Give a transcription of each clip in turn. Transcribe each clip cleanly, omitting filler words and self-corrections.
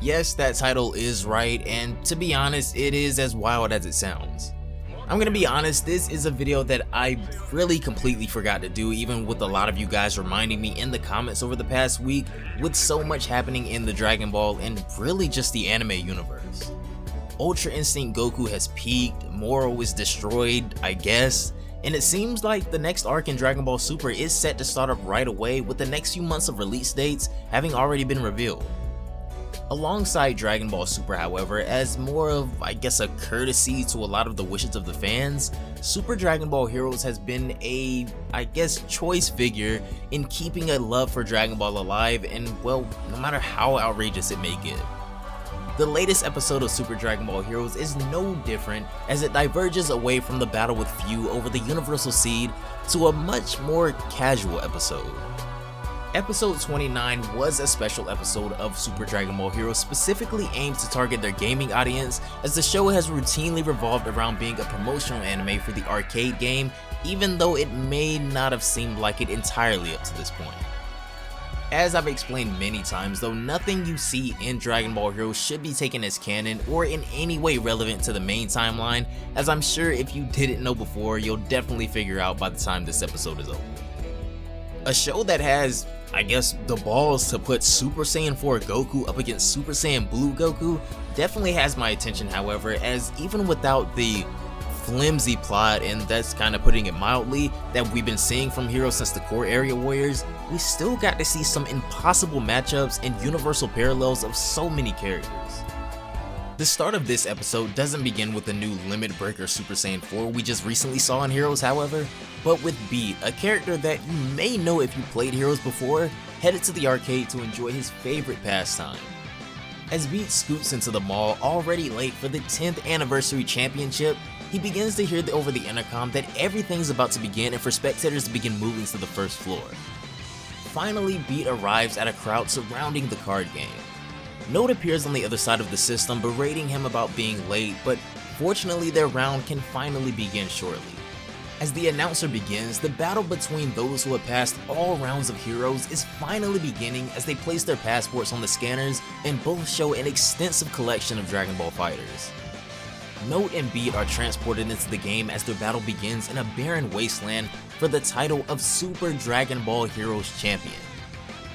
Yes, that title is right, and to be honest, it is as wild as it sounds. I'm gonna be honest, this is a video that I really completely forgot to do, even with a lot of you guys reminding me in the comments over the past week, with so much happening in the Dragon Ball and really just the anime universe. Ultra Instinct Goku has peaked, Moro is destroyed, I guess, and it seems like the next arc in Dragon Ball Super is set to start up right away, with the next few months of release dates having already been revealed. Alongside Dragon Ball Super, however, as more of, I guess, a courtesy to a lot of the wishes of the fans, Super Dragon Ball Heroes has been a, I guess, choice figure in keeping a love for Dragon Ball alive, and well, no matter how outrageous it may get. The latest episode of Super Dragon Ball Heroes is no different, as it diverges away from the battle with Fu over the Universal Seed to a much more casual episode. Episode 29 was a special episode of Super Dragon Ball Heroes specifically aimed to target their gaming audience, as the show has routinely revolved around being a promotional anime for the arcade game, even though it may not have seemed like it entirely up to this point. As I've explained many times though, nothing you see in Dragon Ball Heroes should be taken as canon or in any way relevant to the main timeline, as I'm sure if you didn't know before, you'll definitely figure out by the time this episode is over. A show that has, I guess, the balls to put Super Saiyan 4 Goku up against Super Saiyan Blue Goku definitely has my attention, however, as even without the flimsy plot, and that's kind of putting it mildly, that we've been seeing from Heroes since the core area warriors, we still got to see some impossible matchups and universal parallels of so many characters. The start of this episode doesn't begin with the new Limit Breaker Super Saiyan 4 we just recently saw in Heroes, however, but with Beat, a character that you may know if you played Heroes before, headed to the arcade to enjoy his favorite pastime. As Beat scoots into the mall, already late for the 10th anniversary championship, he begins to hear over the intercom that everything's about to begin and for spectators to begin moving to the first floor. Finally, Beat arrives at a crowd surrounding the card game. Note appears on the other side of the system berating him about being late, but fortunately their round can finally begin shortly. As the announcer begins, the battle between those who have passed all rounds of Heroes is finally beginning as they place their passports on the scanners and both show an extensive collection of Dragon Ball fighters. Note and Beat are transported into the game as their battle begins in a barren wasteland for the title of Super Dragon Ball Heroes Champion.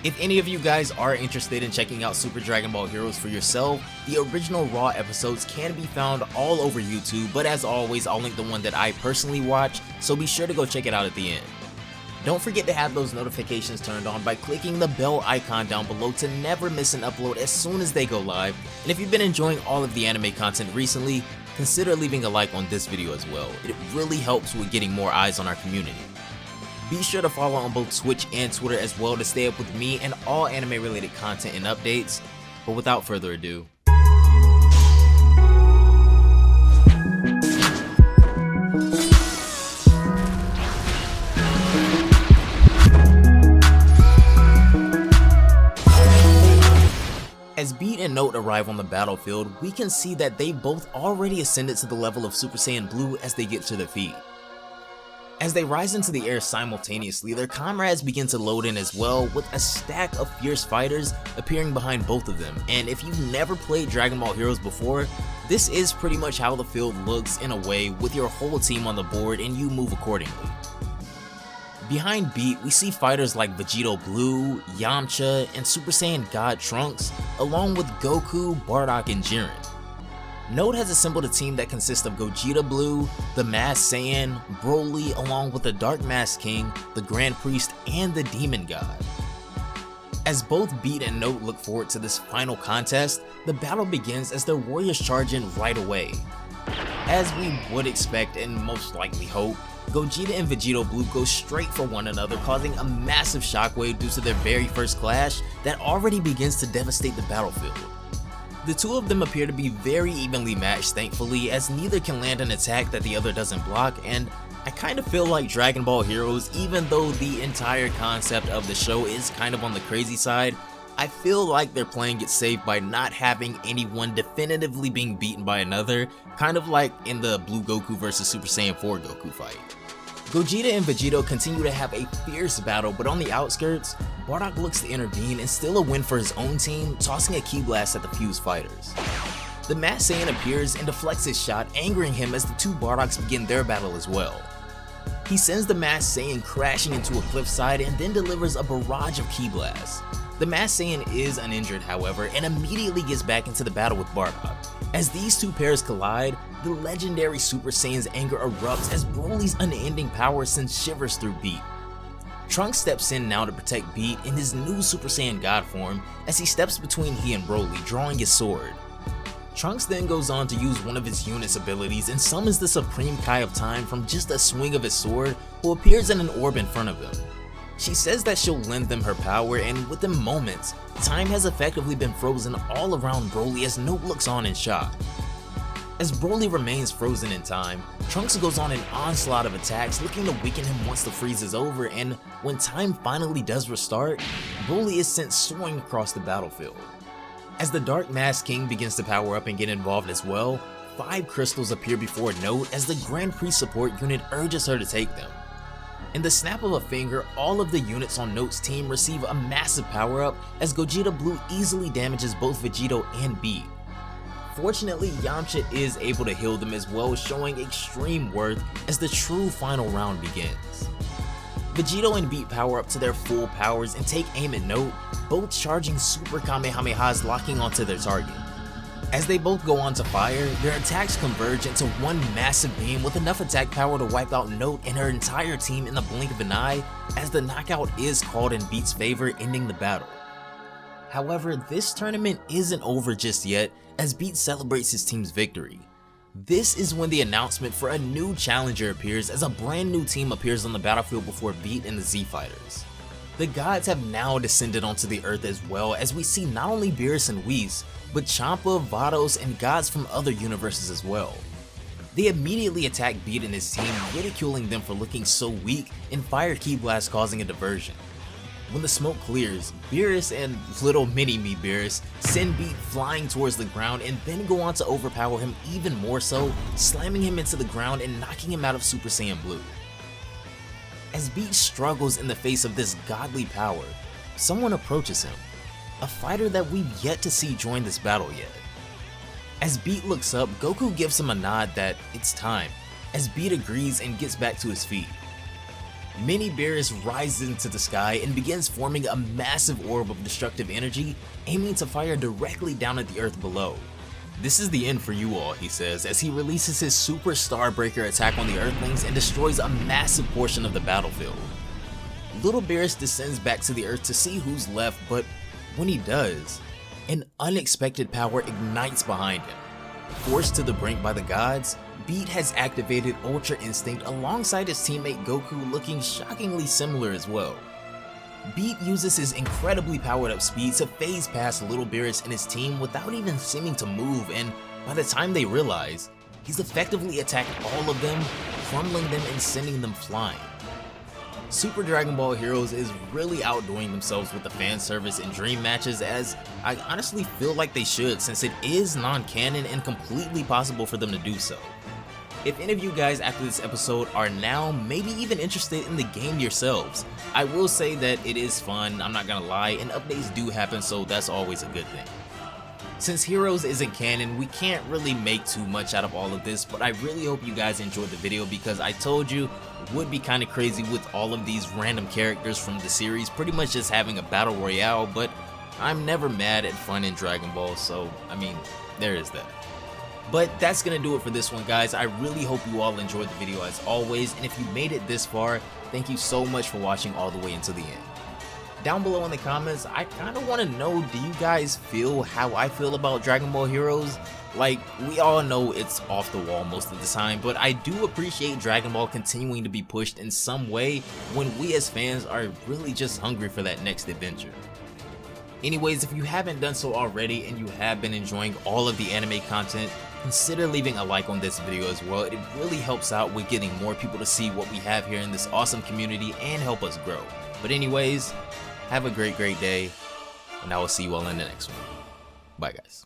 If any of you guys are interested in checking out Super Dragon Ball Heroes for yourself, the original Raw episodes can be found all over YouTube, but as always, I'll link the one that I personally watch, so be sure to go check it out at the end. Don't forget to have those notifications turned on by clicking the bell icon down below to never miss an upload as soon as they go live, and if you've been enjoying all of the anime content recently, consider leaving a like on this video as well. It really helps with getting more eyes on our community. Be sure to follow on both Twitch and Twitter as well to stay up with me and all anime related content and updates, but without further ado, as Beat and Note arrive on the battlefield, we can see that they both already ascended to the level of Super Saiyan Blue as they get to their feet. As they rise into the air simultaneously, their comrades begin to load in as well, with a stack of fierce fighters appearing behind both of them, and if you've never played Dragon Ball Heroes before, this is pretty much how the field looks in a way, with your whole team on the board and you move accordingly. Behind Beat, we see fighters like Vegito Blue, Yamcha, and Super Saiyan God Trunks, along with Goku, Bardock, and Jiren. Note has assembled a team that consists of Gogeta Blue, the Masked Saiyan, Broly, along with the Dark Masked King, the Grand Priest, and the Demon God. As both Beat and Note look forward to this final contest, the battle begins as their warriors charge in right away. As we would expect and most likely hope, Gogeta and Vegito Blue go straight for one another, causing a massive shockwave due to their very first clash that already begins to devastate the battlefield. The two of them appear to be very evenly matched, thankfully, as neither can land an attack that the other doesn't block, and I kind of feel like Dragon Ball Heroes, even though the entire concept of the show is kind of on the crazy side, I feel like they're playing it safe by not having anyone definitively being beaten by another, kind of like in the Blue Goku vs Super Saiyan 4 Goku fight. Gogeta and Vegito continue to have a fierce battle, but on the outskirts, Bardock looks to intervene and steal a win for his own team, tossing a Ki Blast at the Fuse fighters. The Masked Saiyan appears and deflects his shot, angering him as the two Bardocks begin their battle as well. He sends the Masked Saiyan crashing into a cliffside and then delivers a barrage of Ki Blasts. The Masked Saiyan is uninjured, however, and immediately gets back into the battle with Bardock. As these two pairs collide, the legendary Super Saiyan's anger erupts as Broly's unending power sends shivers through Beat. Trunks steps in now to protect Beat in his new Super Saiyan God form as he steps between he and Broly, drawing his sword. Trunks then goes on to use one of his unit's abilities and summons the Supreme Kai of Time from just a swing of his sword, who appears in an orb in front of him. She says that she'll lend them her power, and within moments, time has effectively been frozen all around Broly as Note looks on in shock. As Broly remains frozen in time, Trunks goes on an onslaught of attacks looking to weaken him once the freeze is over, and when time finally does restart, Broly is sent soaring across the battlefield. As the Dark Masked King begins to power up and get involved as well, 5 crystals appear before Note as the Grand Prix support unit urges her to take them. In the snap of a finger, all of the units on Note's team receive a massive power up as Gogeta Blue easily damages both Vegito and Beat. Fortunately, Yamcha is able to heal them as well, showing extreme worth as the true final round begins. Vegito and Beat power up to their full powers and take aim at Note, both charging Super Kamehamehas locking onto their target. As they both go on to fire, their attacks converge into one massive beam with enough attack power to wipe out Note and her entire team in the blink of an eye, as the knockout is called in Beat's favor, ending the battle. However, this tournament isn't over just yet, as Beat celebrates his team's victory. This is when the announcement for a new challenger appears as a brand new team appears on the battlefield before Beat and the Z Fighters. The gods have now descended onto the earth as well, as we see not only Beerus and Whis, but Champa, Vados, and gods from other universes as well. They immediately attack Beat and his team, ridiculing them for looking so weak, and fire Ki Blast, causing a diversion. When the smoke clears, Beerus and little mini-me Beerus send Beat flying towards the ground and then go on to overpower him even more so, slamming him into the ground and knocking him out of Super Saiyan Blue. As Beat struggles in the face of this godly power, someone approaches him, a fighter that we've yet to see join this battle yet. As Beat looks up, Goku gives him a nod that it's time, as Beat agrees and gets back to his feet. Mini Beerus rises into the sky and begins forming a massive orb of destructive energy, aiming to fire directly down at the earth below. "This is the end for you all," he says as he releases his Super Star Breaker attack on the Earthlings and destroys a massive portion of the battlefield. Little Beerus descends back to the earth to see who's left, but when he does, an unexpected power ignites behind him. Forced to the brink by the gods, Beat has activated Ultra Instinct alongside his teammate Goku, looking shockingly similar as well. Beat uses his incredibly powered up speed to phase past Little Beerus and his team without even seeming to move, and by the time they realize, he's effectively attacked all of them, crumbling them and sending them flying. Super Dragon Ball Heroes is really outdoing themselves with the fan service and dream matches, as I honestly feel like they should, since it is non-canon and completely possible for them to do so. If any of you guys after this episode are now maybe even interested in the game yourselves, I will say that it is fun, I'm not gonna lie, and updates do happen, so that's always a good thing. Since Heroes isn't canon, we can't really make too much out of all of this, but I really hope you guys enjoyed the video, because I told you it would be kind of crazy with all of these random characters from the series pretty much just having a battle royale, but I'm never mad at fun in Dragon Ball, so I mean, there is that. But that's gonna do it for this one, guys. I really hope you all enjoyed the video as always, and if you made it this far, thank you so much for watching all the way until the end. Down below in the comments, I kind of want to know, do you guys feel how I feel about Dragon Ball Heroes? Like, we all know it's off the wall most of the time, but I do appreciate Dragon Ball continuing to be pushed in some way when we as fans are really just hungry for that next adventure. Anyways, if you haven't done so already and you have been enjoying all of the anime content, consider leaving a like on this video as well. It really helps out with getting more people to see what we have here in this awesome community and help us grow. But anyways, have a great day, and I will see you all in the next one. Bye guys.